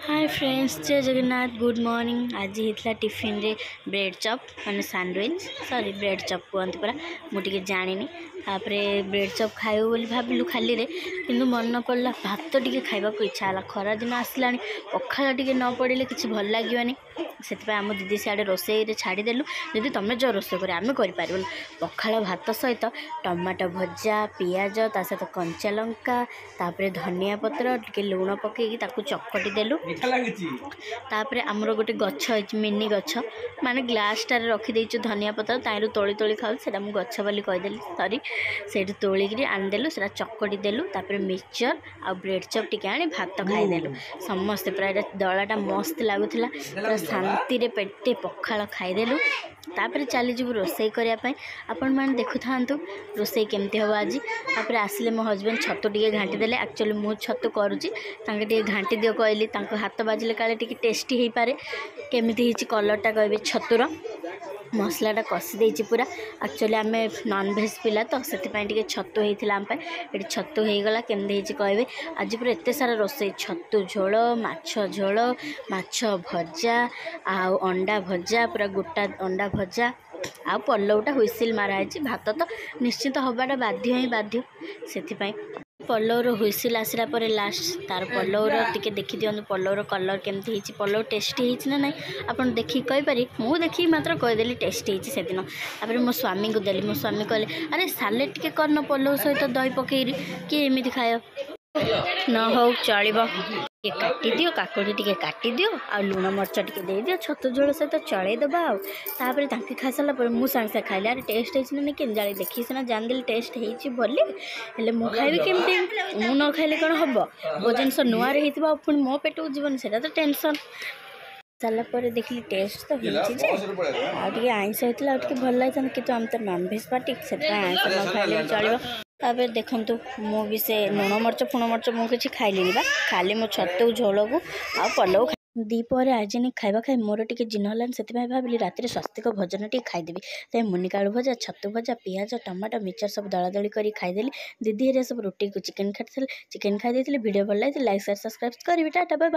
Hi friends, जय Jagannath. Good morning. आज होता टिफिन रे ब्रेड चप माने सैंडविच सॉरी ब्रेड चप कहते पूरा मुझे जानी ब्रेड चप खाइबू बोली भाविलु खाली रे किंतु मन पड़ा भात टे खाइबा इच्छा है। खरा दिन आसला पखाल टे न पड़े किसी भल लगे से आम दीदी सियाड़े रोसे छाड़देलु। दीदी तुम जो रोसे कर आम कर पखाल भात सहित टमाटो भजा पियाज ता सहित कंचा लंका तापर धनिया पत्र टे लुण पकईकि चकटी देलु। तापर आमर गोटे गछ मिनी गछ माने ग्लास टार रखीदेचु धनिया पत्र ताइरु तोली तोली खाऊ से मुझे गछ बोली कहीदेली सरी से तोलिकी आनीदेलु से चकटी देलु। तापर मिक्सचर आ ब्रेड चप टिके आनी भात खाईदेलु। समस्ते प्राय दलाटा मस्त लगुला पूरा शांति रे पेटे पखाल खाईदेलु। तापर चली जीव रोसई करने आपण मैंने देखु था रोसई केमती हम आज। तापर आसिले मो हजबैंड छतु टे घाटी देले। एक्चुअली मु छतु करुँची टे घाटी दियो कहली हाथ बाजिले काले टे टेस्टी हो पारे केमिति कलरटा कहे छतुर मसलाटा कषि देछि पूरा। एक्चुअली आम नॉनवेज पिला तो से छतु होता आम ये छतु हो गला केमती कहे। आज पूरा एत सारा रोसई छतु झोल माछ झोल माछ भजा आ अंडा भजा पूरा गोटा अंडा भजा आ पलौटा हुइसिल माराई। भात तो निश्चित हवाटा बाध्य ही बाध्य से पलौर हुइसिल आसला पर लास्ट तार पलौर टिके देखी दियंतु पलौर कलर केमती होइछि पलौ टेस्टी होइछि ना नहीं आपन देखि कहि पारि। मु देखि मात्र कहिदेली टेस्टी होइछि से दिन। तापर मो स्वामी को देली। मो स्वामी कहले अरे सालेड टिके करन पलौ सहित दही पकेइरी कि एमिति खाय न हो चलिबो टे काटी दियो काकुड़ी टे काटी दियो आ लुण मरच टे दे दियो छतु झोल सहित चढ़े दबा आउे ताकि खाई सारा पर मुझे सागे सागे खाइले अरे टेस्ट होना नहीं केम जाए देखी सीना जानदेली टेस्ट होती बोली हेले मु खाइबी केमती मु न खाइले कौन हम वो जिनस नुआ रही पुणी मो पेट को जीवन से तो टेंशन सारापर देखिली टेस्ट तो होती आइंस होता भल लगी कि आम तो नॉनवेज पार्टी से आइंस न खाइले चलो। तापर देखु मु भी से लुण मरच फुण मरच मुझे खाइली बा खाली मो छतु झोल को आ पलौ दीपर आज नहीं खाइबा खाई मोर टे जिन होलान से भाविली राति स्वास्तिक भोजन टे खाईदेवी। तो मुनिकालू भजा छतु भजा पियाज टमाटो मिक्सचर सब दला दली कर खाईदेली। दीदी हेरिया सब रोटी को चिकेन खाई चिकेन खाई वीडियो भल लगे लाइक शेयर सब्सक्राइब करी टाटा बाय बाय।